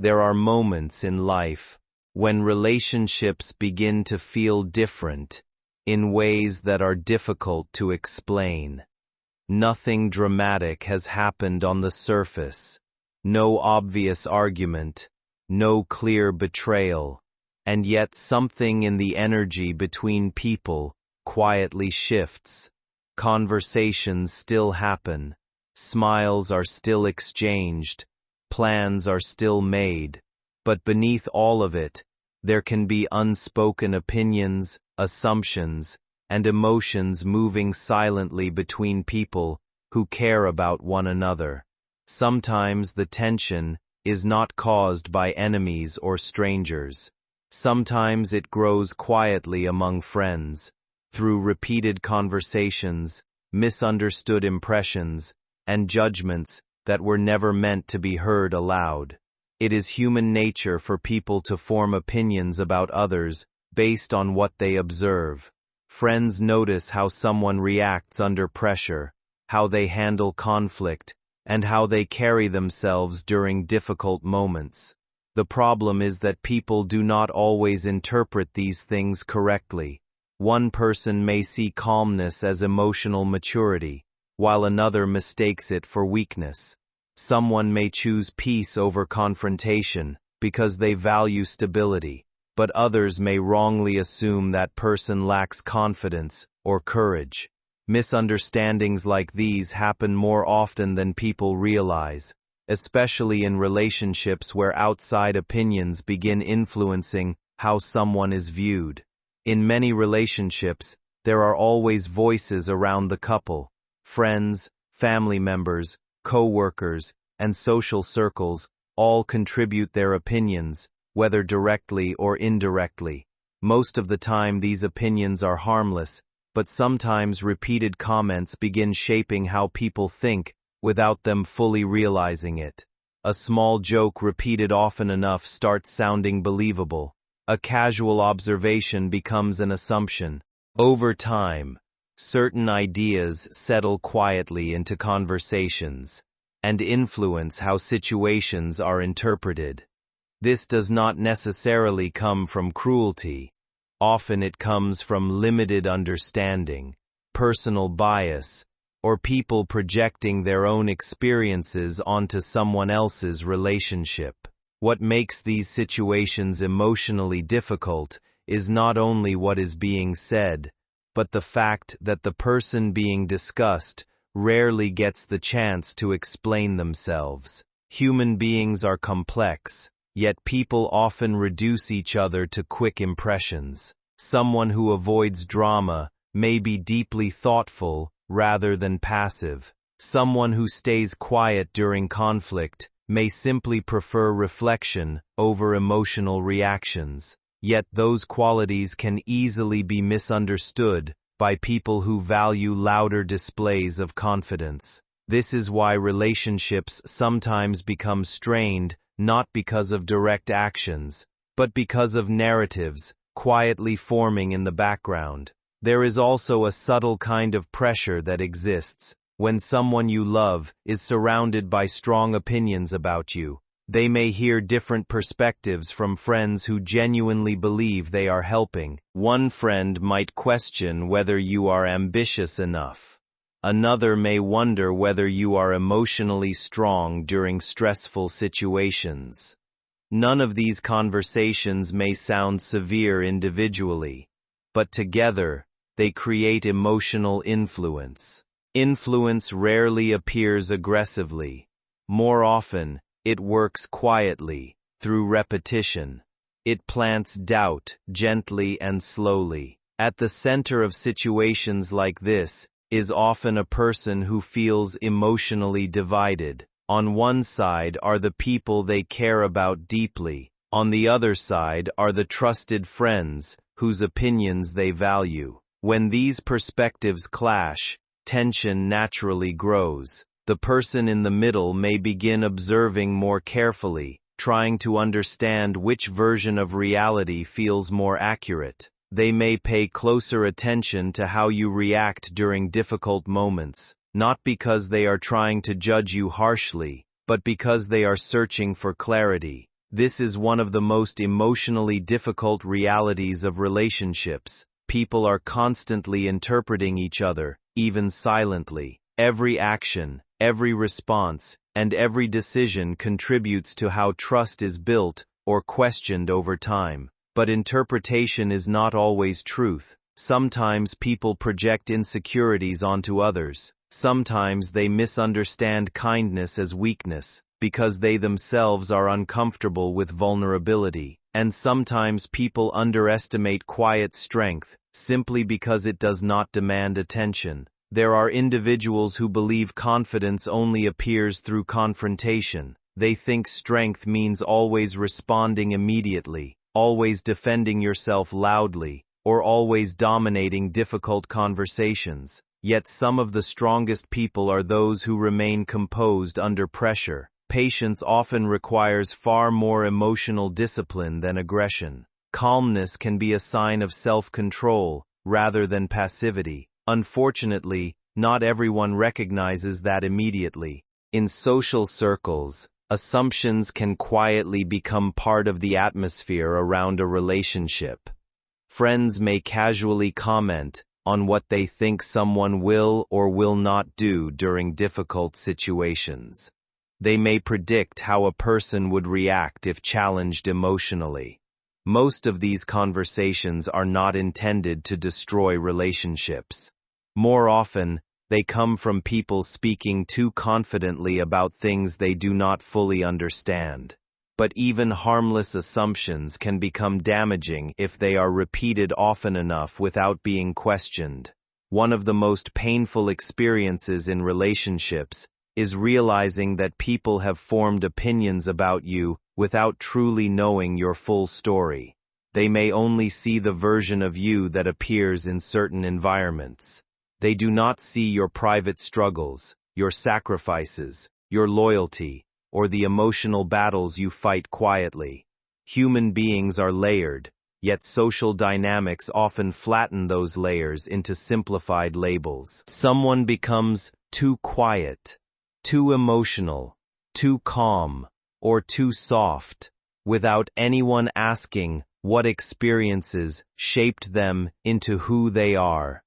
There are moments in life when relationships begin to feel different in ways that are difficult to explain. Nothing dramatic has happened on the surface, no obvious argument, no clear betrayal, and yet something in the energy between people quietly shifts. Conversations still happen, smiles are still exchanged, plans are still made, but beneath all of it, there can be unspoken opinions, assumptions, and emotions moving silently between people who care about one another. Sometimes the tension is not caused by enemies or strangers. Sometimes it grows quietly among friends, through repeated conversations, misunderstood impressions, and judgments that were never meant to be heard aloud. It is human nature for people to form opinions about others based on what they observe. Friends notice how someone reacts under pressure, how they handle conflict, and how they carry themselves during difficult moments. The problem is that people do not always interpret these things correctly. One person may see calmness as emotional maturity, while another mistakes it for weakness. Someone may choose peace over confrontation because they value stability, but others may wrongly assume that person lacks confidence or courage. Misunderstandings like these happen more often than people realize, especially in relationships where outside opinions begin influencing how someone is viewed. In many relationships, there are always voices around the couple. Friends, family members, co-workers, and social circles all contribute their opinions, whether directly or indirectly. Most of the time these opinions are harmless, but sometimes repeated comments begin shaping how people think without them fully realizing it. A small joke repeated often enough starts sounding believable. A casual observation becomes an assumption. Over time, certain ideas settle quietly into conversations and influence how situations are interpreted. This does not necessarily come from cruelty. Often it comes from limited understanding, personal bias, or people projecting their own experiences onto someone else's relationship. What makes these situations emotionally difficult is not only what is being said, but the fact that the person being discussed rarely gets the chance to explain themselves. Human beings are complex, yet people often reduce each other to quick impressions. Someone who avoids drama may be deeply thoughtful rather than passive. Someone who stays quiet during conflict may simply prefer reflection over emotional reactions. Yet those qualities can easily be misunderstood by people who value louder displays of confidence. This is why relationships sometimes become strained, not because of direct actions, but because of narratives quietly forming in the background. There is also a subtle kind of pressure that exists when someone you love is surrounded by strong opinions about you. They may hear different perspectives from friends who genuinely believe they are helping. One friend might question whether you are ambitious enough. Another may wonder whether you are emotionally strong during stressful situations. None of these conversations may sound severe individually, but together, they create emotional influence. Influence rarely appears aggressively. More often, it works quietly, through repetition. It plants doubt, gently and slowly. At the center of situations like this is often a person who feels emotionally divided. On one side are the people they care about deeply. On the other side are the trusted friends, whose opinions they value. When these perspectives clash, tension naturally grows. The person in the middle may begin observing more carefully, trying to understand which version of reality feels more accurate. They may pay closer attention to how you react during difficult moments, not because they are trying to judge you harshly, but because they are searching for clarity. This is one of the most emotionally difficult realities of relationships. People are constantly interpreting each other, even silently. Every action, every response, and every decision contributes to how trust is built or questioned over time. But interpretation is not always truth. Sometimes people project insecurities onto others. Sometimes they misunderstand kindness as weakness, because they themselves are uncomfortable with vulnerability. And sometimes people underestimate quiet strength, simply because it does not demand attention. There are individuals who believe confidence only appears through confrontation. They think strength means always responding immediately, always defending yourself loudly, or always dominating difficult conversations. Yet some of the strongest people are those who remain composed under pressure. Patience often requires far more emotional discipline than aggression. Calmness can be a sign of self-control, rather than passivity. Unfortunately, not everyone recognizes that immediately. In social circles, assumptions can quietly become part of the atmosphere around a relationship. Friends may casually comment on what they think someone will or will not do during difficult situations. They may predict how a person would react if challenged emotionally. Most of these conversations are not intended to destroy relationships. More often, they come from people speaking too confidently about things they do not fully understand. But even harmless assumptions can become damaging if they are repeated often enough without being questioned. One of the most painful experiences in relationships is realizing that people have formed opinions about you without truly knowing your full story. They may only see the version of you that appears in certain environments. They do not see your private struggles, your sacrifices, your loyalty, or the emotional battles you fight quietly. Human beings are layered, yet social dynamics often flatten those layers into simplified labels. Someone becomes too quiet, too emotional, too calm, or too soft, without anyone asking what experiences shaped them into who they are.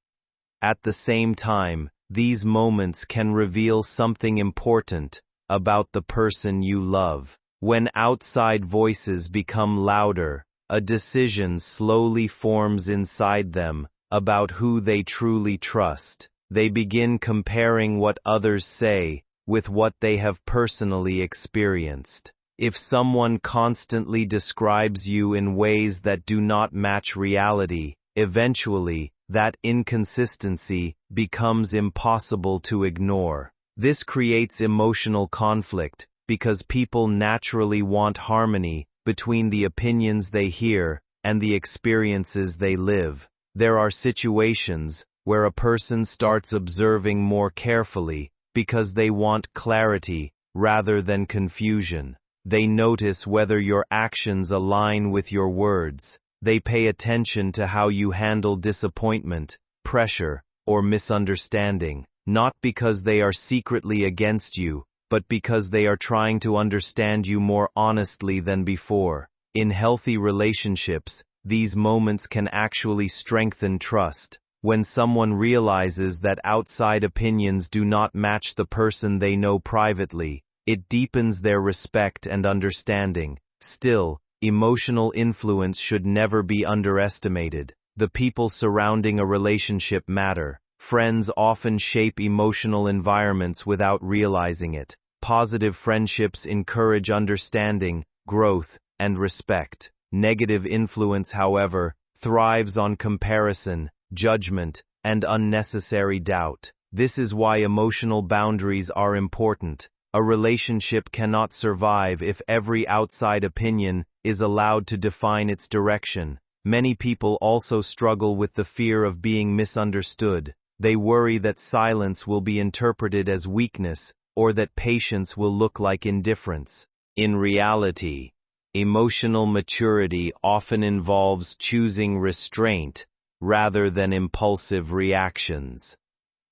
At the same time, these moments can reveal something important about the person you love. When outside voices become louder, a decision slowly forms inside them about who they truly trust. They begin comparing what others say with what they have personally experienced. If someone constantly describes you in ways that do not match reality, eventually, that inconsistency becomes impossible to ignore. This creates emotional conflict because people naturally want harmony between the opinions they hear and the experiences they live. There are situations where a person starts observing more carefully because they want clarity rather than confusion. They notice whether your actions align with your words. They pay attention to how you handle disappointment, pressure, or misunderstanding, not because they are secretly against you, but because they are trying to understand you more honestly than before. In healthy relationships, these moments can actually strengthen trust. When someone realizes that outside opinions do not match the person they know privately, it deepens their respect and understanding. Still, emotional influence should never be underestimated. The people surrounding a relationship matter. Friends often shape emotional environments without realizing it. Positive friendships encourage understanding, growth, and respect. Negative influence, however, thrives on comparison, judgment, and unnecessary doubt. This is why emotional boundaries are important. A relationship cannot survive if every outside opinion is allowed to define its direction. Many people also struggle with the fear of being misunderstood. They worry that silence will be interpreted as weakness or that patience will look like indifference. In reality, emotional maturity often involves choosing restraint rather than impulsive reactions.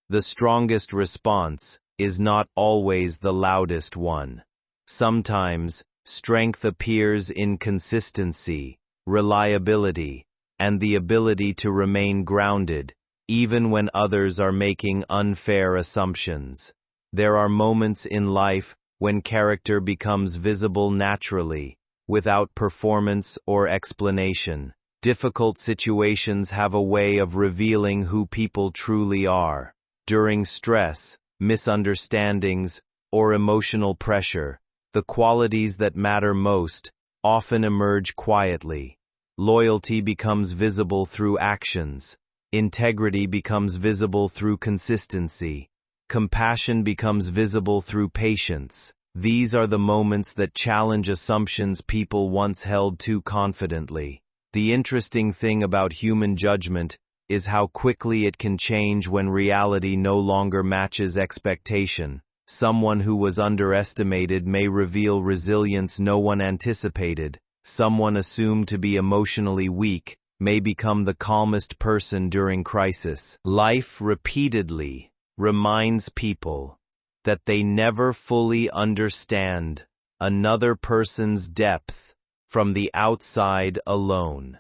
The strongest response is not always the loudest one. Sometimes, Strength appears in consistency, reliability, and the ability to remain grounded, even when others are making unfair assumptions. There are moments in life when character becomes visible naturally, without performance or explanation. Difficult situations have a way of revealing who people truly are. During stress, misunderstandings, or emotional pressure, the qualities that matter most often emerge quietly. Loyalty becomes visible through actions. Integrity becomes visible through consistency. Compassion becomes visible through patience. These are the moments that challenge assumptions people once held too confidently. The interesting thing about human judgment is how quickly it can change when reality no longer matches expectation. Someone who was underestimated may reveal resilience no one anticipated. Someone assumed to be emotionally weak may become the calmest person during crisis. Life repeatedly reminds people that they never fully understand another person's depth from the outside alone.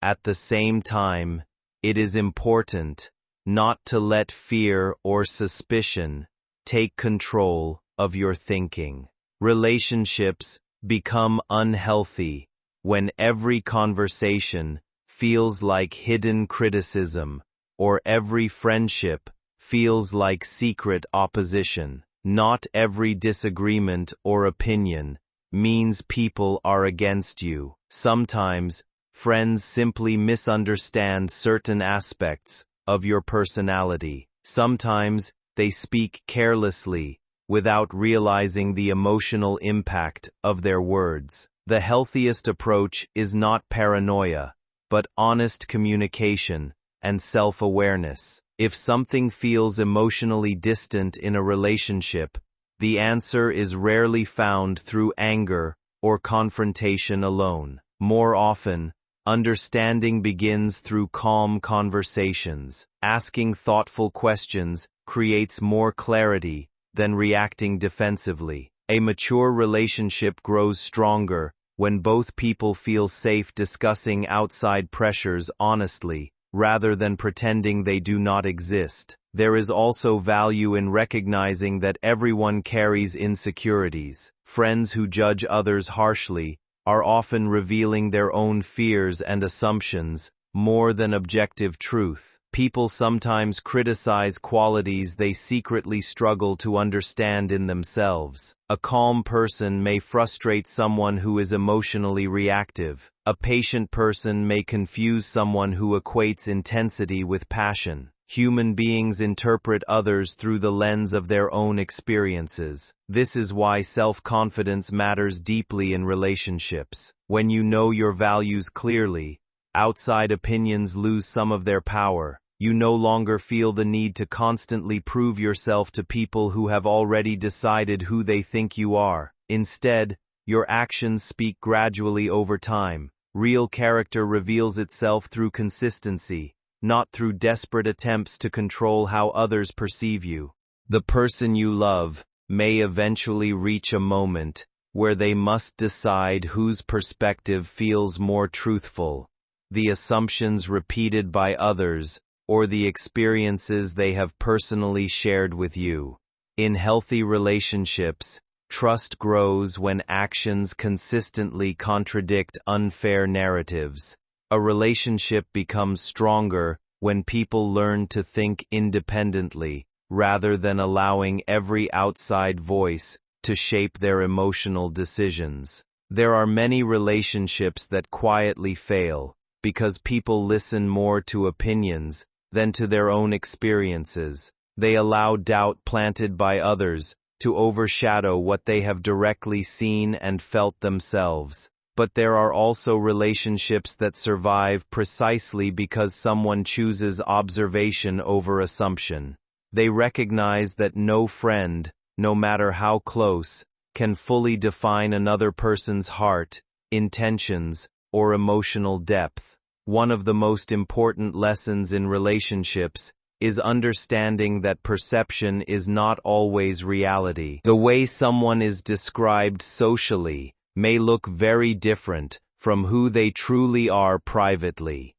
At the same time, it is important not to let fear or suspicion take control of your thinking. Relationships become unhealthy when every conversation feels like hidden criticism, or every friendship feels like secret opposition. Not every disagreement or opinion means people are against you. Sometimes, friends simply misunderstand certain aspects of your personality. Sometimes, they speak carelessly, without realizing the emotional impact of their words. The healthiest approach is not paranoia, but honest communication and self-awareness. If something feels emotionally distant in a relationship, the answer is rarely found through anger or confrontation alone. More often, understanding begins through calm conversations. Asking thoughtful questions creates more clarity than reacting defensively. A mature relationship grows stronger when both people feel safe discussing outside pressures honestly, rather than pretending they do not exist. There is also value in recognizing that everyone carries insecurities. Friends who judge others harshly are often revealing their own fears and assumptions more than objective truth. People sometimes criticize qualities they secretly struggle to understand in themselves. A calm person may frustrate someone who is emotionally reactive. A patient person may confuse someone who equates intensity with passion. Human beings interpret others through the lens of their own experiences. This is why self-confidence matters deeply in relationships. When you know your values clearly, outside opinions lose some of their power. You no longer feel the need to constantly prove yourself to people who have already decided who they think you are. Instead, your actions speak gradually over time. Real character reveals itself through consistency, not through desperate attempts to control how others perceive you. The person you love may eventually reach a moment where they must decide whose perspective feels more truthful, the assumptions repeated by others, or the experiences they have personally shared with you. In healthy relationships, trust grows when actions consistently contradict unfair narratives. A relationship becomes stronger when people learn to think independently, rather than allowing every outside voice to shape their emotional decisions. There are many relationships that quietly fail because people listen more to opinions than to their own experiences. They allow doubt planted by others to overshadow what they have directly seen and felt themselves. But there are also relationships that survive precisely because someone chooses observation over assumption. They recognize that no friend, no matter how close, can fully define another person's heart, intentions, or emotional depth. One of the most important lessons in relationships is understanding that perception is not always reality. The way someone is described socially may look very different from who they truly are privately.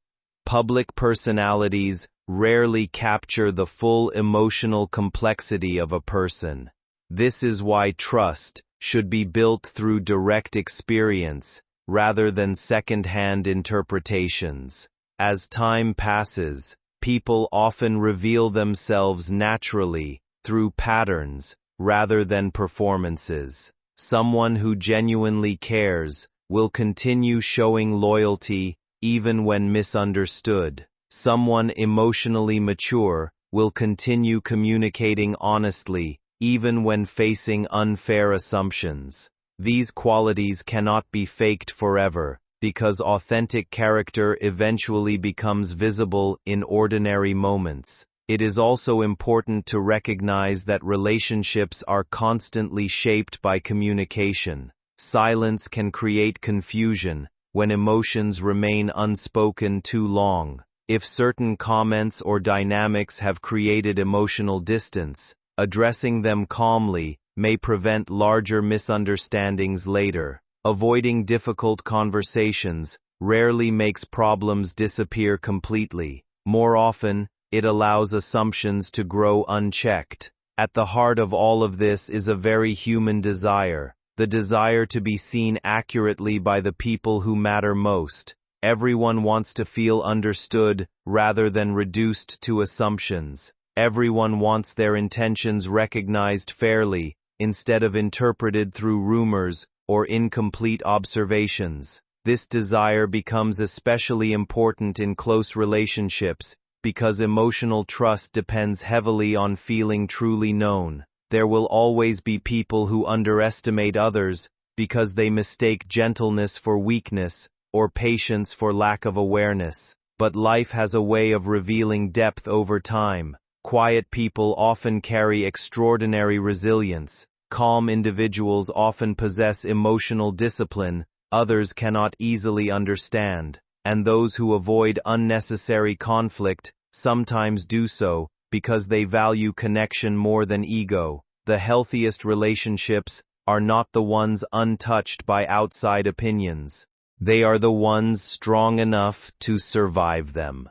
Public personalities rarely capture the full emotional complexity of a person. This is why trust should be built through direct experience rather than second-hand interpretations. As time passes, people often reveal themselves naturally through patterns rather than performances. Someone who genuinely cares will continue showing loyalty even when misunderstood. Someone emotionally mature will continue communicating honestly even when facing unfair assumptions. These qualities cannot be faked forever, because authentic character eventually becomes visible in ordinary moments. It is also important to recognize that relationships are constantly shaped by communication. Silence can create confusion when emotions remain unspoken too long. If certain comments or dynamics have created emotional distance, addressing them calmly may prevent larger misunderstandings later. Avoiding difficult conversations rarely makes problems disappear completely. More often, it allows assumptions to grow unchecked. At the heart of all of this is a very human desire, the desire to be seen accurately by the people who matter most. Everyone wants to feel understood rather than reduced to assumptions. Everyone wants their intentions recognized fairly, instead of interpreted through rumors or incomplete observations. This desire becomes especially important in close relationships because emotional trust depends heavily on feeling truly known. There will always be people who underestimate others because they mistake gentleness for weakness or patience for lack of awareness. But life has a way of revealing depth over time. Quiet people often carry extraordinary resilience. Calm individuals often possess emotional discipline others cannot easily understand, and those who avoid unnecessary conflict sometimes do so because they value connection more than ego. The healthiest relationships are not the ones untouched by outside opinions. They are the ones strong enough to survive them.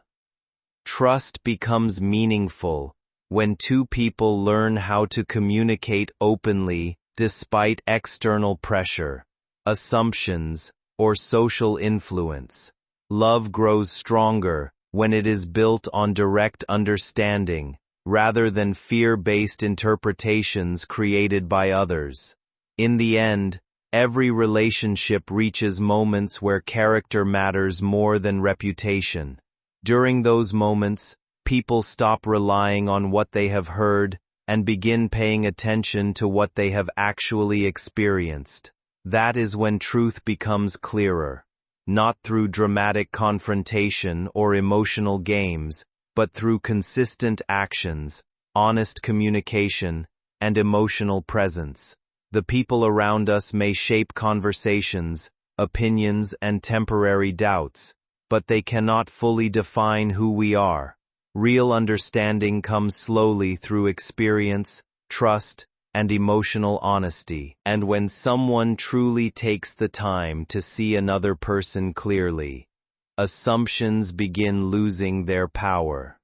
Trust becomes meaningful when two people learn how to communicate openly despite external pressure, assumptions, or social influence. Love grows stronger when it is built on direct understanding rather than fear-based interpretations created by others. In the end, every relationship reaches moments where character matters more than reputation. During those moments, people stop relying on what they have heard and begin paying attention to what they have actually experienced. That is when truth becomes clearer, not through dramatic confrontation or emotional games, but through consistent actions, honest communication, and emotional presence. The people around us may shape conversations, opinions, and temporary doubts, but they cannot fully define who we are. Real understanding comes slowly through experience, trust, and emotional honesty. And when someone truly takes the time to see another person clearly, assumptions begin losing their power.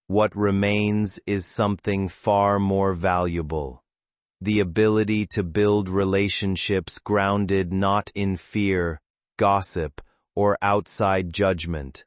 What remains is something far more valuable: the ability to build relationships grounded not in fear, gossip, or outside judgment,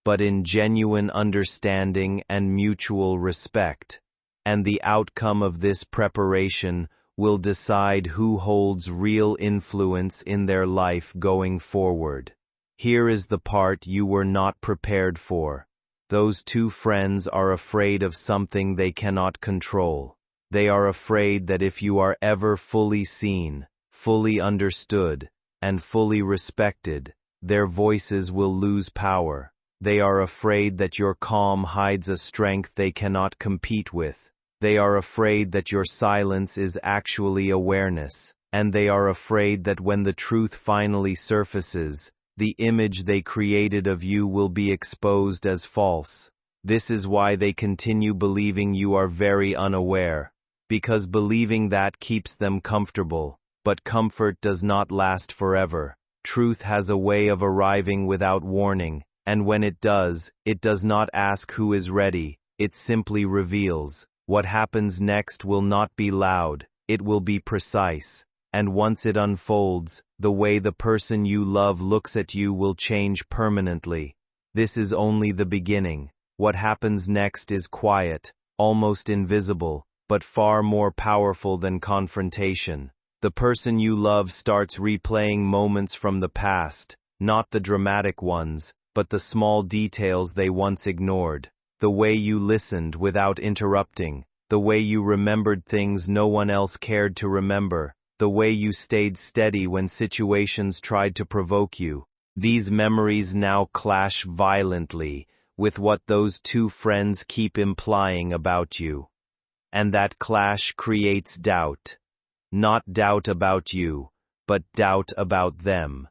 but in genuine understanding and mutual respect. And the outcome of this preparation will decide who holds real influence in their life going forward. Here is the part you were not prepared for. Those two friends are afraid of something they cannot control. They are afraid that if you are ever fully seen, fully understood, and fully respected, their voices will lose power. They are afraid that your calm hides a strength they cannot compete with. They are afraid that your silence is actually awareness. And they are afraid that when the truth finally surfaces, the image they created of you will be exposed as false. This is why they continue believing you are very unaware, because believing that keeps them comfortable. But comfort does not last forever. Truth has a way of arriving without warning, and when it does not ask who is ready, it simply reveals. What happens next will not be loud, it will be precise. And once it unfolds, the way the person you love looks at you will change permanently. This is only the beginning. What happens next is quiet, almost invisible, but far more powerful than confrontation. The person you love starts replaying moments from the past, not the dramatic ones, but the small details they once ignored. The way you listened without interrupting, the way you remembered things no one else cared to remember, the way you stayed steady when situations tried to provoke you. These memories now clash violently with what those two friends keep implying about you. And that clash creates doubt. Not doubt about you, but doubt about them.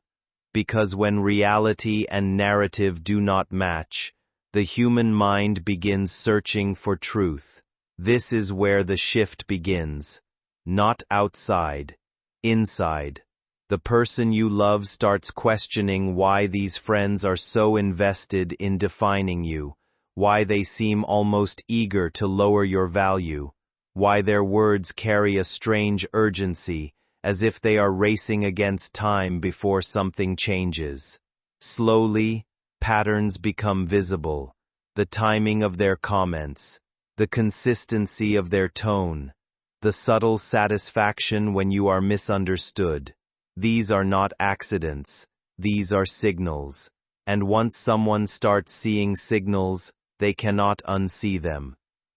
Because when reality and narrative do not match, the human mind begins searching for truth. This is where the shift begins. Not outside, inside. The person you love starts questioning why these friends are so invested in defining you, why they seem almost eager to lower your value, why their words carry a strange urgency, as if they are racing against time before something changes. Slowly, patterns become visible. The timing of their comments, the consistency of their tone, the subtle satisfaction when you are misunderstood. These are not accidents, these are signals. And once someone starts seeing signals, they cannot unsee them.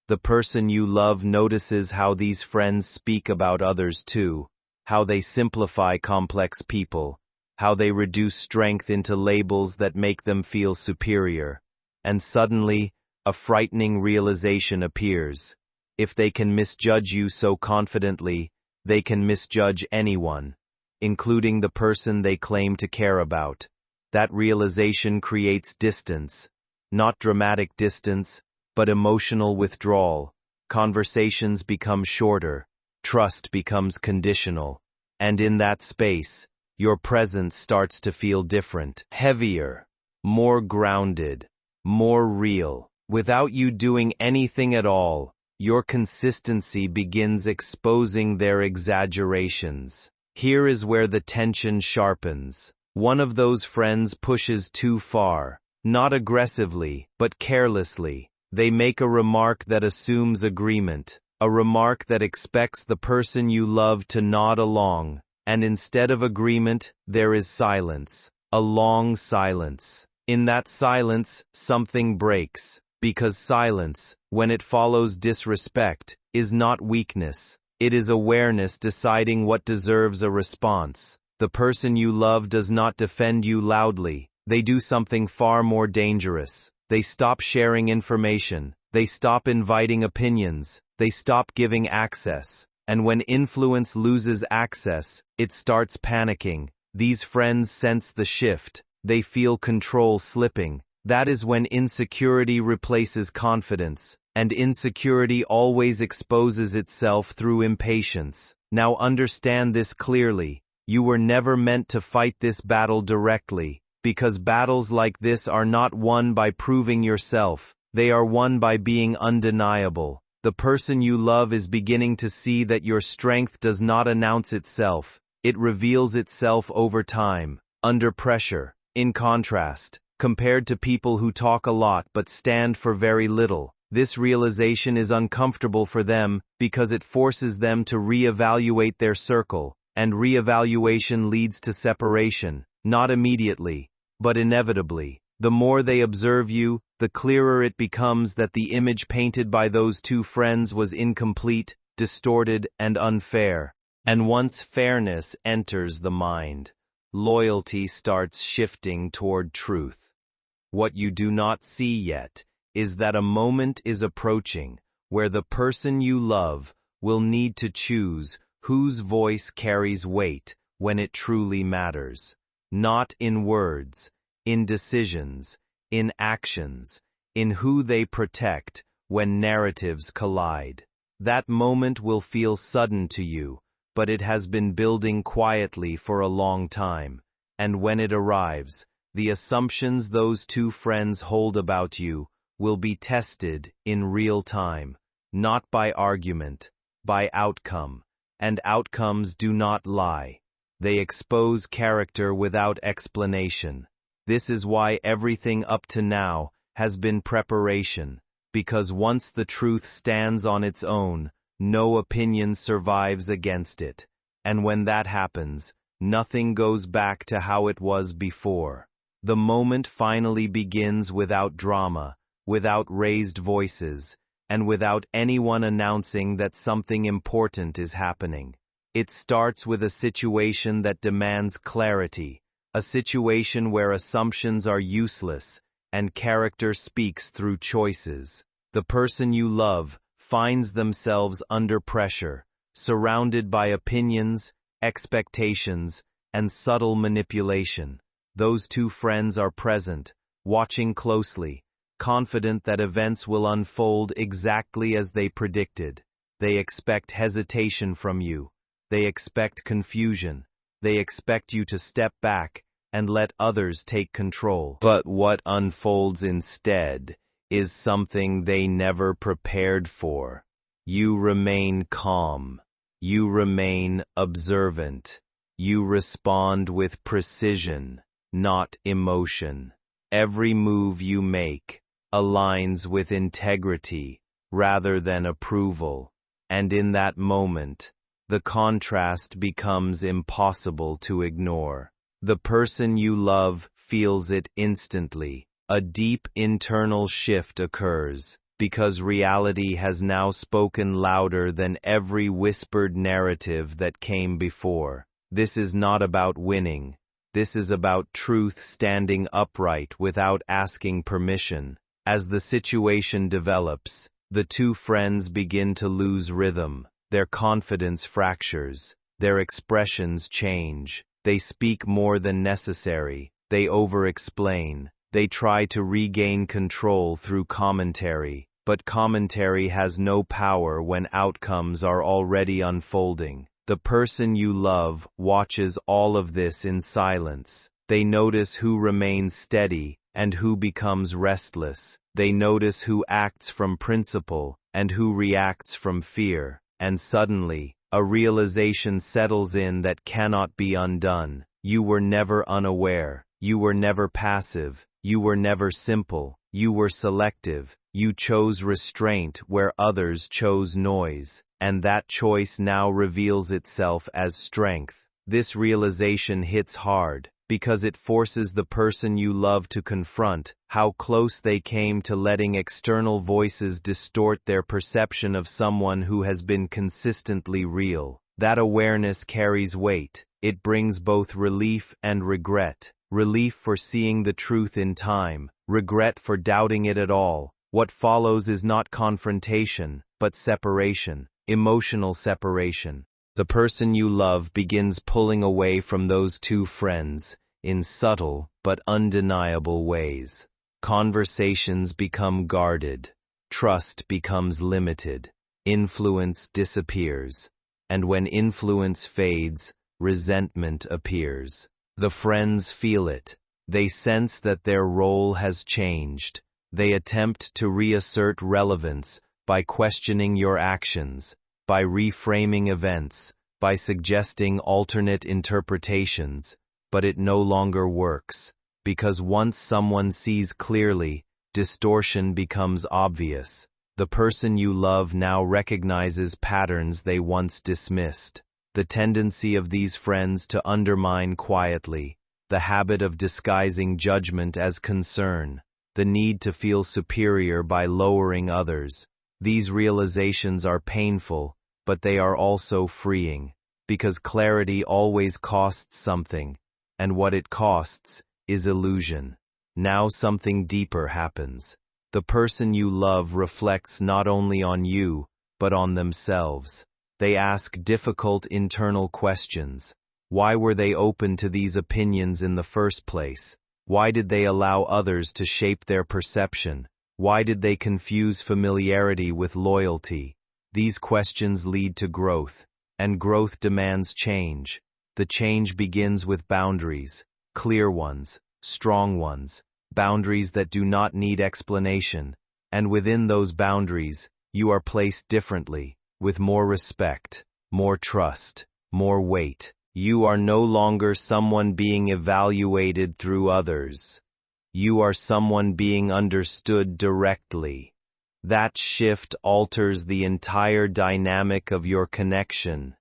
The person you love notices how these friends speak about others too, how they simplify complex people, how they reduce strength into labels that make them feel superior. And suddenly, a frightening realization appears. If they can misjudge you so confidently, they can misjudge anyone, including the person they claim to care about. That realization creates distance. Not dramatic distance, but emotional withdrawal. Conversations become shorter, trust becomes conditional, and in that space, your presence starts to feel different, heavier, more grounded, more real. Without you doing anything at all, your consistency begins exposing their exaggerations. Here is where the tension sharpens. One of those friends pushes too far, not aggressively, but carelessly. They make a remark that assumes agreement, a remark that expects the person you love to nod along, and instead of agreement, there is silence, a long silence. In that silence, something breaks, because silence, when it follows disrespect, is not weakness. It is awareness deciding what deserves a response. The person you love does not defend you loudly. They do something far more dangerous. They stop sharing information. They stop inviting opinions. They stop giving access. And when influence loses access, it starts panicking. These friends sense the shift. They feel control slipping. That is when insecurity replaces confidence. And insecurity always exposes itself through impatience. Now understand this clearly. You were never meant to fight this battle directly, because battles like this are not won by proving yourself. They are won by being undeniable. The person you love is beginning to see that your strength does not announce itself. It reveals itself over time, under pressure, in contrast, compared to people who talk a lot but stand for very little. This realization is uncomfortable for them because it forces them to reevaluate their circle, and reevaluation leads to separation, not immediately, but inevitably. The more they observe you, the clearer it becomes that the image painted by those two friends was incomplete, distorted, and unfair. And once fairness enters the mind, loyalty starts shifting toward truth. What you do not see yet is that a moment is approaching where the person you love will need to choose whose voice carries weight when it truly matters. Not in words, in decisions, in actions, in who they protect when narratives collide. That moment will feel sudden to you, but it has been building quietly for a long time, and when it arrives, the assumptions those two friends hold about you will be tested in real time, not by argument, by outcome, and outcomes do not lie. They expose character without explanation. This is why everything up to now has been preparation, because once the truth stands on its own, no opinion survives against it, and when that happens, nothing goes back to how it was before. The moment finally begins without drama, without raised voices, and without anyone announcing that something important is happening. It starts with a situation that demands clarity, a situation where assumptions are useless, and character speaks through choices. The person you love finds themselves under pressure, surrounded by opinions, expectations, and subtle manipulation. Those two friends are present, watching closely, confident that events will unfold exactly as they predicted. They expect hesitation from you. They expect confusion. They expect you to step back and let others take control. But what unfolds instead is something they never prepared for. You remain calm. You remain observant. You respond with precision, not emotion. Every move you make aligns with integrity rather than approval, and in that moment, the contrast becomes impossible to ignore. The person you love feels it instantly. A deep internal shift occurs, because reality has now spoken louder than every whispered narrative that came before. This is not about winning. This is about truth standing upright without asking permission. As the situation develops, the two friends begin to lose rhythm. Their confidence fractures. Their expressions change. They speak more than necessary. They over-explain. They try to regain control through commentary, but commentary has no power when outcomes are already unfolding. The person you love watches all of this in silence. They notice who remains steady and who becomes restless. They notice who acts from principle and who reacts from fear. And suddenly, a realization settles in that cannot be undone. You were never unaware. You were never passive. You were never simple. You were selective. You chose restraint where others chose noise. And that choice now reveals itself as strength. This realization hits hard, because it forces the person you love to confront how close they came to letting external voices distort their perception of someone who has been consistently real. That awareness carries weight. It brings both relief and regret. Relief for seeing the truth in time, regret for doubting it at all. What follows is not confrontation, but separation, emotional separation. The person you love begins pulling away from those two friends in subtle but undeniable ways. Conversations become guarded. Trust becomes limited. Influence disappears. And when influence fades, resentment appears. The friends feel it. They sense that their role has changed. They attempt to reassert relevance by questioning your actions, by reframing events, by suggesting alternate interpretations, but it no longer works, because once someone sees clearly, distortion becomes obvious. The person you love now recognizes patterns they once dismissed. The tendency of these friends to undermine quietly, the habit of disguising judgment as concern, the need to feel superior by lowering others. These realizations are painful, but they are also freeing, because clarity always costs something, and what it costs is illusion. Now something deeper happens. The person you love reflects not only on you, but on themselves. They ask difficult internal questions. Why were they open to these opinions in the first place? Why did they allow others to shape their perception? Why did they confuse familiarity with loyalty? These questions lead to growth. and growth demands change. The change begins with boundaries, clear ones, strong ones, boundaries that do not need explanation, and within those boundaries, you are placed differently, with more respect, more trust, more weight. You are no longer someone being evaluated through others. You are someone being understood directly. That shift alters the entire dynamic of your connection.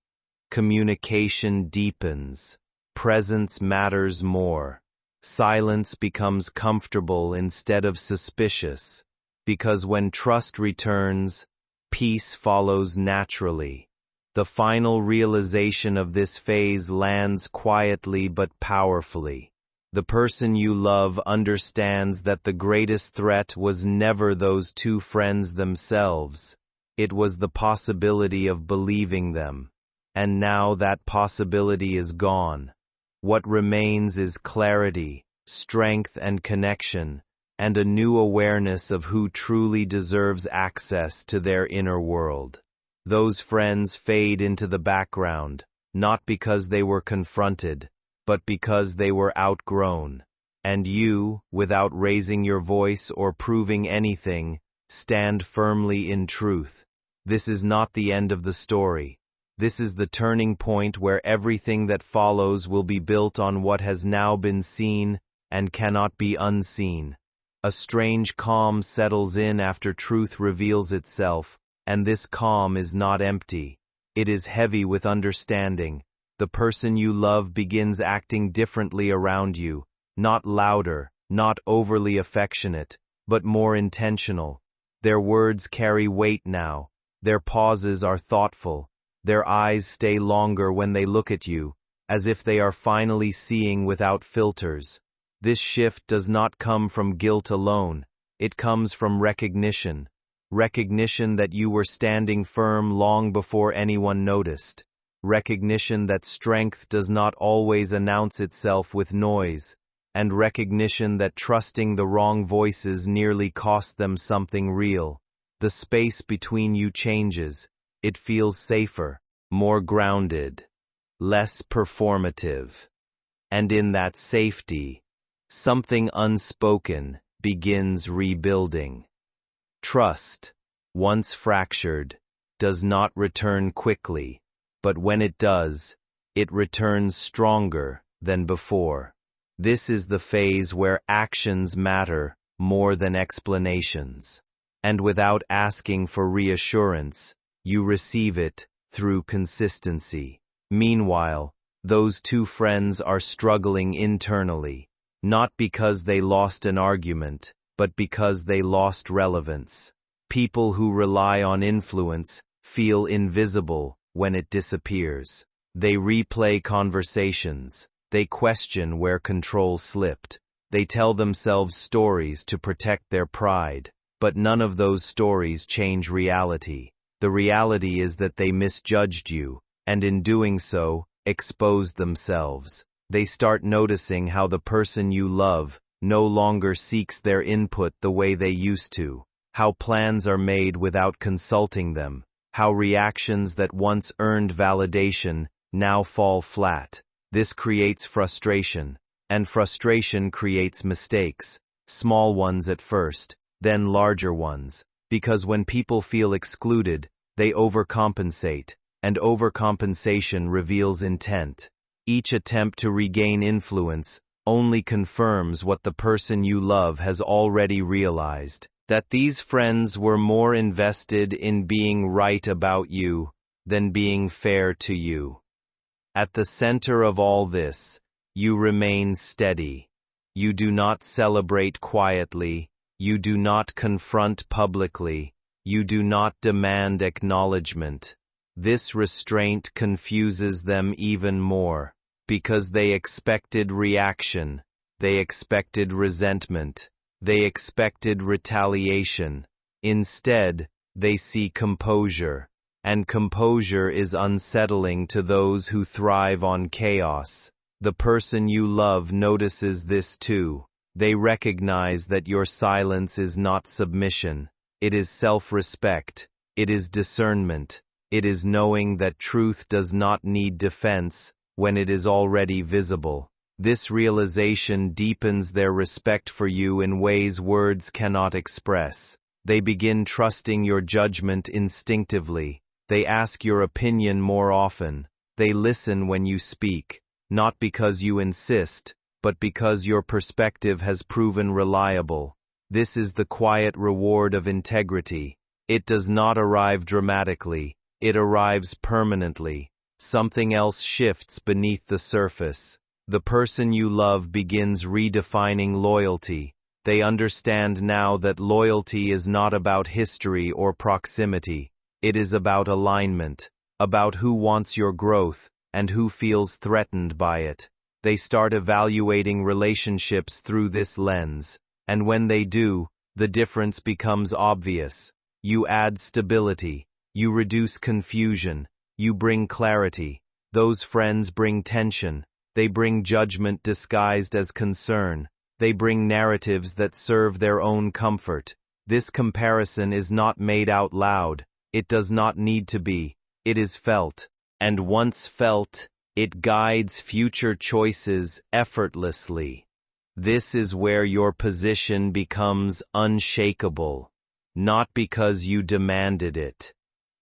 Communication deepens. Presence matters more. Silence becomes comfortable instead of suspicious. Because when trust returns, peace follows naturally. The final realization of this phase lands quietly but powerfully. The person you love understands that the greatest threat was never those two friends themselves. It was the possibility of believing them. And now that possibility is gone. What remains is clarity, strength and connection, and a new awareness of who truly deserves access to their inner world. Those friends fade into the background, not because they were confronted, but because they were outgrown. And you, without raising your voice or proving anything, stand firmly in truth. This is not the end of the story. This is the turning point where everything that follows will be built on what has now been seen and cannot be unseen. A strange calm settles in after truth reveals itself, and this calm is not empty. It is heavy with understanding. The person you love begins acting differently around you, not louder, not overly affectionate, but more intentional. Their words carry weight now. Their pauses are thoughtful. Their eyes stay longer when they look at you, as if they are finally seeing without filters. This shift does not come from guilt alone. It comes from recognition. Recognition that you were standing firm long before anyone noticed. Recognition that strength does not always announce itself with noise. And recognition that trusting the wrong voices nearly cost them something real. The space between you changes. It feels safer, more grounded, less performative. And in that safety, something unspoken begins rebuilding. Trust, once fractured, does not return quickly, but when it does, it returns stronger than before. This is the phase where actions matter more than explanations. And without asking for reassurance, you receive it through consistency. Meanwhile, those two friends are struggling internally, not because they lost an argument, but because they lost relevance. People who rely on influence feel invisible when it disappears. They replay conversations. They question where control slipped. They tell themselves stories to protect their pride. But none of those stories change reality. The reality is that they misjudged you, and in doing so, exposed themselves. They start noticing how the person you love no longer seeks their input the way they used to, how plans are made without consulting them, how reactions that once earned validation now fall flat. This creates frustration, and frustration creates mistakes, small ones at first, then larger ones, because when people feel excluded, they overcompensate, and overcompensation reveals intent. Each attempt to regain influence only confirms what the person you love has already realized, that these friends were more invested in being right about you than being fair to you. At the center of all this, you remain steady. You do not celebrate quietly. You do not confront publicly. You do not demand acknowledgement. This restraint confuses them even more, because they expected reaction, they expected resentment, they expected retaliation. Instead, they see composure, and composure is unsettling to those who thrive on chaos. The person you love notices this too. They recognize that your silence is not submission. It is self-respect. It is discernment. It is knowing that truth does not need defense when it is already visible. This realization deepens their respect for you in ways words cannot express. They begin trusting your judgment instinctively. They ask your opinion more often. They listen when you speak, not because you insist, but because your perspective has proven reliable. This is the quiet reward of integrity. It does not arrive dramatically. It arrives permanently. Something else shifts beneath the surface. The person you love begins redefining loyalty. They understand now that loyalty is not about history or proximity. It is about alignment, about who wants your growth and who feels threatened by it. They start evaluating relationships through this lens, and when they do, the difference becomes obvious. You add stability, you reduce confusion, you bring clarity. Those friends bring tension. They bring judgment disguised as concern. They bring narratives that serve their own comfort. This comparison is not made out loud. It does not need to be. It is felt. And once felt, it guides future choices effortlessly. This is where your position becomes unshakable, not because you demanded it,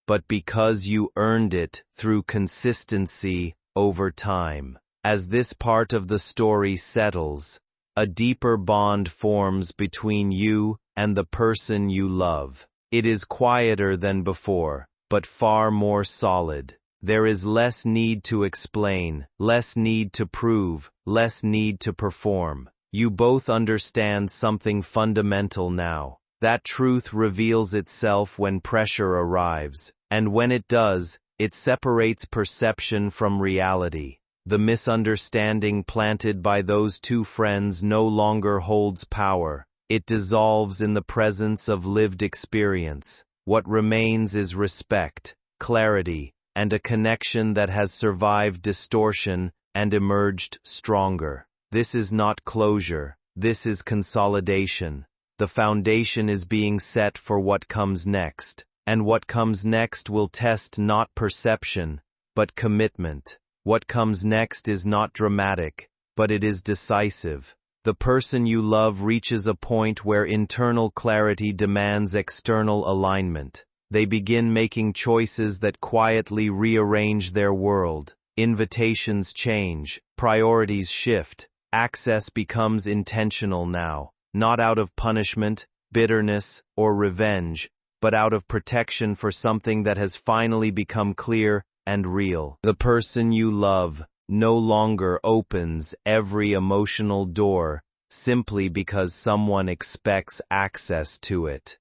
but because you earned it through consistency over time. As this part of the story settles, a deeper bond forms between you and the person you love. It is quieter than before, but far more solid. There is less need to explain, less need to prove, less need to perform. You both understand something fundamental now. That truth reveals itself when pressure arrives, and when it does, it separates perception from reality. The misunderstanding planted by those two friends no longer holds power. It dissolves in the presence of lived experience. What remains is respect, clarity, and a connection that has survived distortion and emerged stronger. This is not closure. This is consolidation. The foundation is being set for what comes next. And what comes next will test not perception, but commitment. What comes next is not dramatic, but it is decisive. The person you love reaches a point where internal clarity demands external alignment. They begin making choices that quietly rearrange their world. Invitations change, priorities shift, access becomes intentional now, not out of punishment, bitterness, or revenge, but out of protection for something that has finally become clear and real. The person you love no longer opens every emotional door simply because someone expects access to it.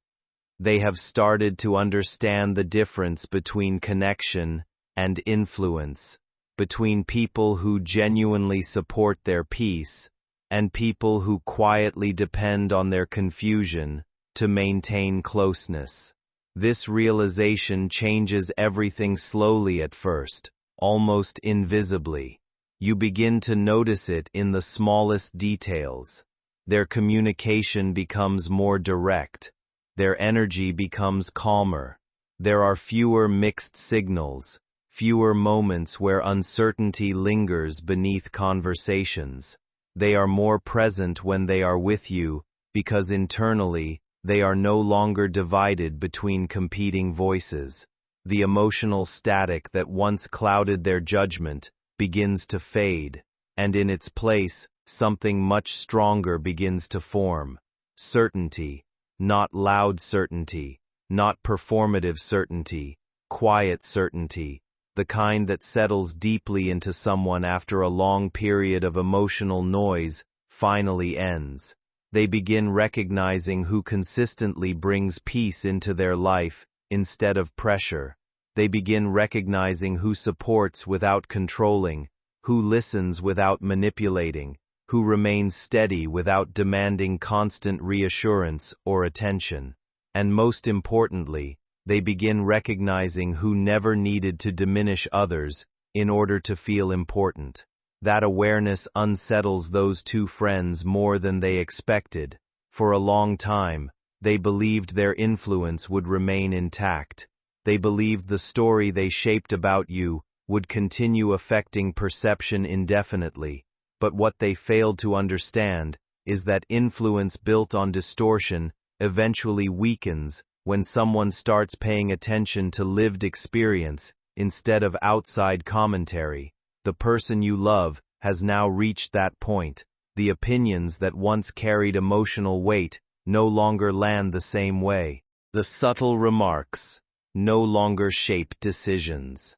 They have started to understand the difference between connection and influence, between people who genuinely support their peace and people who quietly depend on their confusion to maintain closeness. This realization changes everything slowly at first, almost invisibly. You begin to notice it in the smallest details. Their communication becomes more direct. Their energy becomes calmer. There are fewer mixed signals, fewer moments where uncertainty lingers beneath conversations. They are more present when they are with you, because internally, they are no longer divided between competing voices. The emotional static that once clouded their judgment begins to fade, and in its place, something much stronger begins to form. Certainty, not loud certainty, not performative certainty, quiet certainty, the kind that settles deeply into someone after a long period of emotional noise finally ends. They begin recognizing who consistently brings peace into their life instead of pressure. They begin recognizing who supports without controlling, who listens without manipulating, who remains steady without demanding constant reassurance or attention. And most importantly, they begin recognizing who never needed to diminish others in order to feel important. That awareness unsettles those two friends more than they expected. For a long time, they believed their influence would remain intact. They believed the story they shaped about you would continue affecting perception indefinitely, but what they failed to understand is that influence built on distortion eventually weakens when someone starts paying attention to lived experience instead of outside commentary. The person you love has now reached that point. The opinions that once carried emotional weight no longer land the same way. The subtle remarks no longer shape decisions.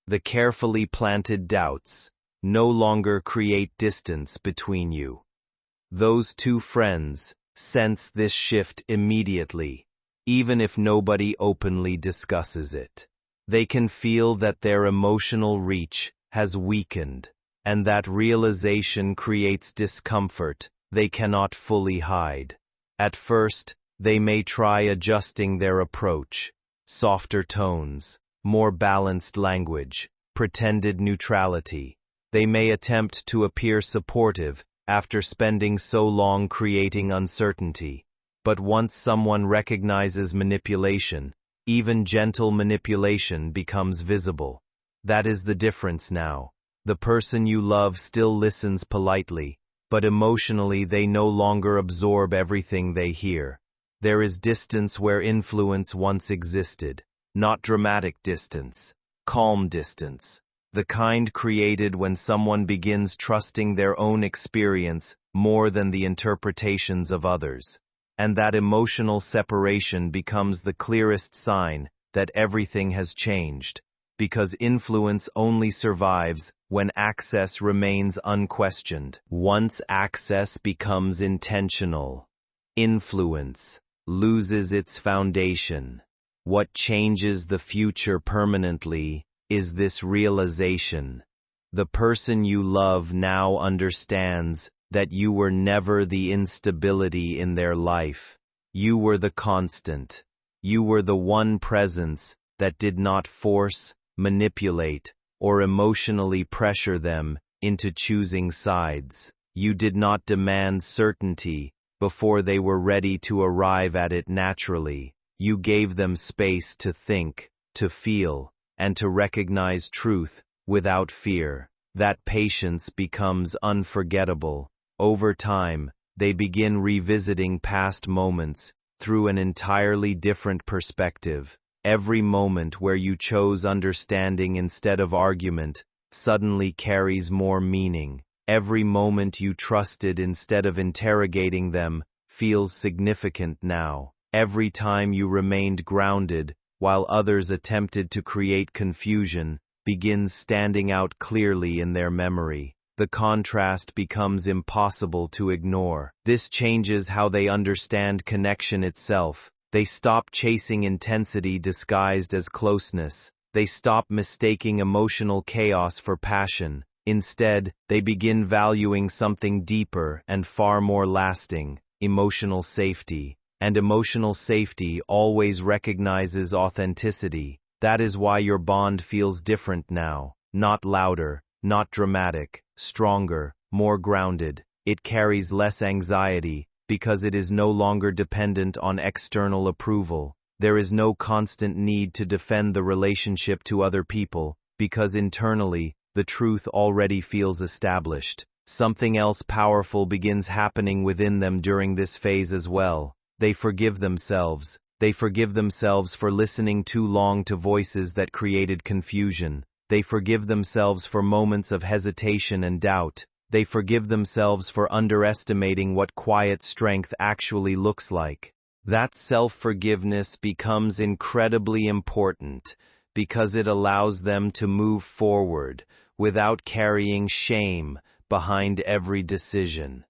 The carefully planted doubts no longer create distance between you. Those two friends sense this shift immediately, even if nobody openly discusses it. They can feel that their emotional reach has weakened, and that realization creates discomfort they cannot fully hide. At first, they may try adjusting their approach, softer tones, more balanced language, pretended neutrality. They may attempt to appear supportive after spending so long creating uncertainty. But once someone recognizes manipulation, even gentle manipulation becomes visible. That is the difference now. The person you love still listens politely, but emotionally they no longer absorb everything they hear. There is distance where influence once existed, not dramatic distance, calm distance, the kind created when someone begins trusting their own experience more than the interpretations of others. And that emotional separation becomes the clearest sign that everything has changed, because influence only survives when access remains unquestioned. Once access becomes intentional, influence loses its foundation. What changes the future permanently is this realization. The person you love now understands that you were never the instability in their life. You were the constant. You were the one presence that did not force, manipulate, or emotionally pressure them into choosing sides. You did not demand certainty before they were ready to arrive at it naturally. You gave them space to think, to feel, and to recognize truth without fear. That patience becomes unforgettable. Over time, they begin revisiting past moments through an entirely different perspective. Every moment where you chose understanding instead of argument suddenly carries more meaning. Every moment you trusted instead of interrogating them feels significant now. Every time you remained grounded while others attempted to create confusion begins standing out clearly in their memory. The contrast becomes impossible to ignore. This changes how they understand connection itself. They stop chasing intensity disguised as closeness. They stop mistaking emotional chaos for passion. Instead, they begin valuing something deeper and far more lasting, emotional safety. And emotional safety always recognizes authenticity. That is why your bond feels different now. Not louder, not dramatic, stronger, more grounded. It carries less anxiety because it is no longer dependent on external approval. There is no constant need to defend the relationship to other people because internally, the truth already feels established. Something else powerful begins happening within them during this phase as well. They forgive themselves. They forgive themselves for listening too long to voices that created confusion. They forgive themselves for moments of hesitation and doubt. They forgive themselves for underestimating what quiet strength actually looks like. That self-forgiveness becomes incredibly important because it allows them to move forward without carrying shame behind every decision.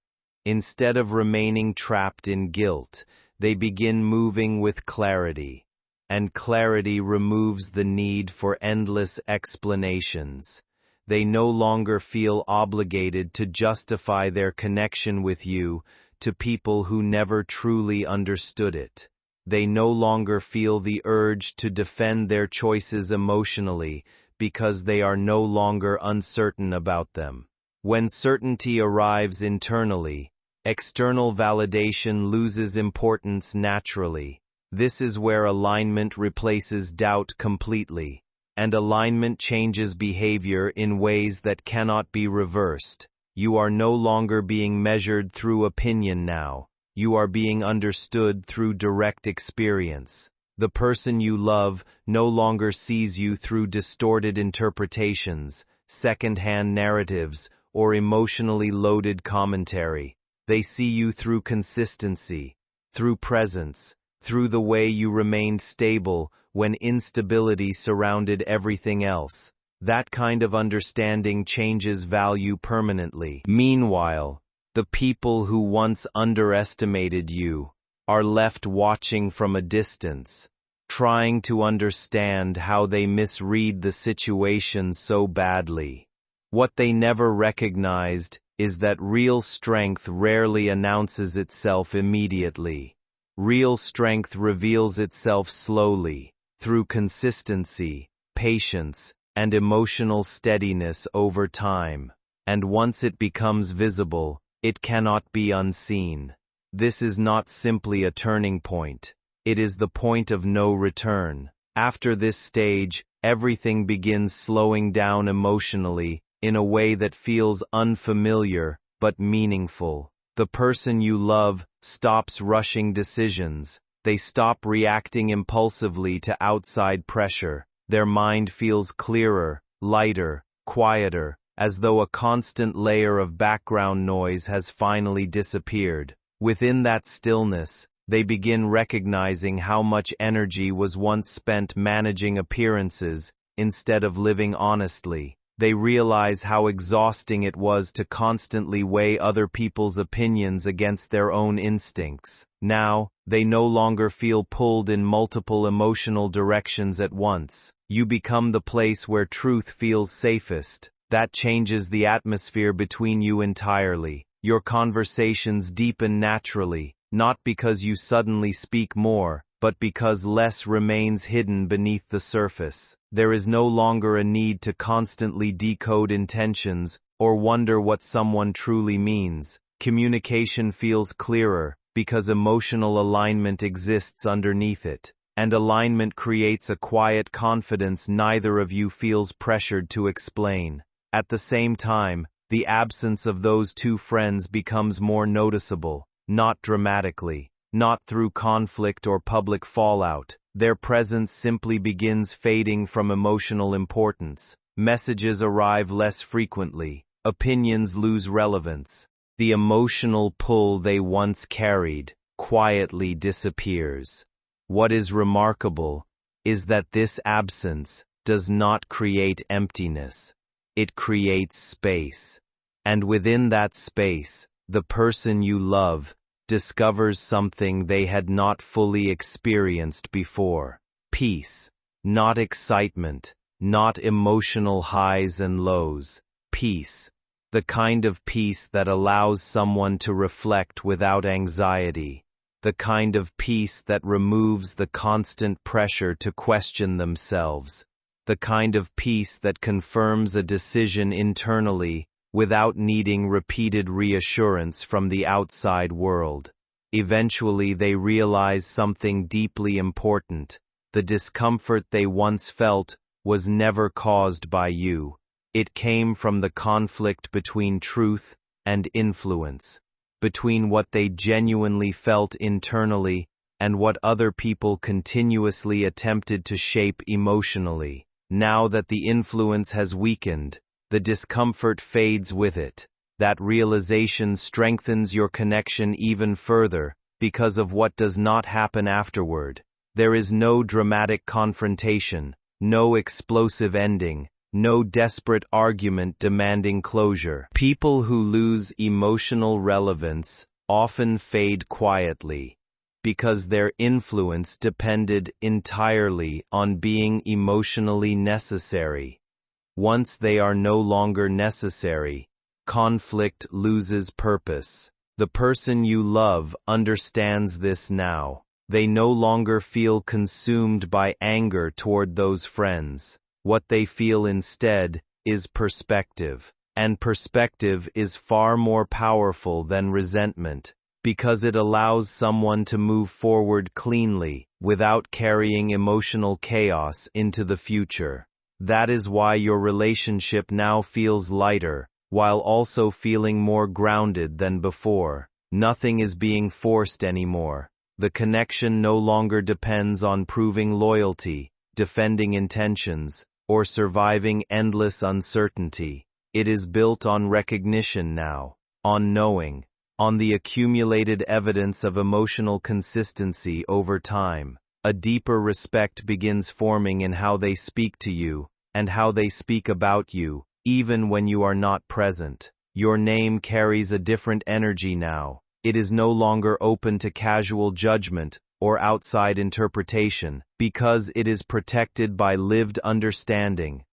Instead of remaining trapped in guilt, they begin moving with clarity, and clarity removes the need for endless explanations. They no longer feel obligated to justify their connection with you to people who never truly understood it. They no longer feel the urge to defend their choices emotionally because they are no longer uncertain about them. When certainty arrives internally, external validation loses importance naturally. This is where alignment replaces doubt completely, and alignment changes behavior in ways that cannot be reversed. You are no longer being measured through opinion now. You are being understood through direct experience. The person you love no longer sees you through distorted interpretations, second-hand narratives, or emotionally loaded commentary. They see you through consistency, through presence, through the way you remained stable when instability surrounded everything else. That kind of understanding changes value permanently. Meanwhile, the people who once underestimated you are left watching from a distance, trying to understand how they misread the situation so badly. What they never recognized is that real strength rarely announces itself immediately. Real strength reveals itself slowly, through consistency, patience, and emotional steadiness over time. And once it becomes visible, it cannot be unseen. This is not simply a turning point. It is the point of no return. After this stage, everything begins slowing down emotionally, in a way that feels unfamiliar but meaningful. The person you love stops rushing decisions. They stop reacting impulsively to outside pressure. Their mind feels clearer, lighter, quieter, as though a constant layer of background noise has finally disappeared. Within that stillness, they begin recognizing how much energy was once spent managing appearances instead of living honestly. They realize how exhausting it was to constantly weigh other people's opinions against their own instincts. Now, they no longer feel pulled in multiple emotional directions at once. You become the place where truth feels safest. That changes the atmosphere between you entirely. Your conversations deepen naturally, not because you suddenly speak more, but because less remains hidden beneath the surface. There is no longer a need to constantly decode intentions or wonder what someone truly means. Communication feels clearer because emotional alignment exists underneath it. And alignment creates a quiet confidence neither of you feels pressured to explain. At the same time, the absence of those two friends becomes more noticeable, not dramatically. Not through conflict or public fallout. Their presence simply begins fading from emotional importance. Messages arrive less frequently. Opinions lose relevance. The emotional pull they once carried quietly disappears. What is remarkable is that this absence does not create emptiness. It creates space. And within that space, the person you love discovers something they had not fully experienced before. Peace. Not excitement, not emotional highs and lows. Peace. The kind of peace that allows someone to reflect without anxiety. The kind of peace that removes the constant pressure to question themselves. The kind of peace that confirms a decision internally without needing repeated reassurance from the outside world. Eventually they realize something deeply important. The discomfort they once felt was never caused by you. It came from the conflict between truth and influence, between what they genuinely felt internally and what other people continuously attempted to shape emotionally. Now that the influence has weakened, the discomfort fades with it. That realization strengthens your connection even further because of what does not happen afterward. There is no dramatic confrontation, no explosive ending, no desperate argument demanding closure. People who lose emotional relevance often fade quietly because their influence depended entirely on being emotionally necessary. Once they are no longer necessary, conflict loses purpose. The person you love understands this now. They no longer feel consumed by anger toward those friends. What they feel instead is perspective. And perspective is far more powerful than resentment. because it allows someone to move forward cleanly, without carrying emotional chaos into the future. That is why your relationship now feels lighter, while also feeling more grounded than before. Nothing is being forced anymore. The connection no longer depends on proving loyalty, defending intentions, or surviving endless uncertainty. It is built on recognition now, on knowing, on the accumulated evidence of emotional consistency over time. A deeper respect begins forming in how they speak to you, and how they speak about you, even when you are not present. Your name carries a different energy now. It is no longer open to casual judgment or outside interpretation, because it is protected by lived understanding,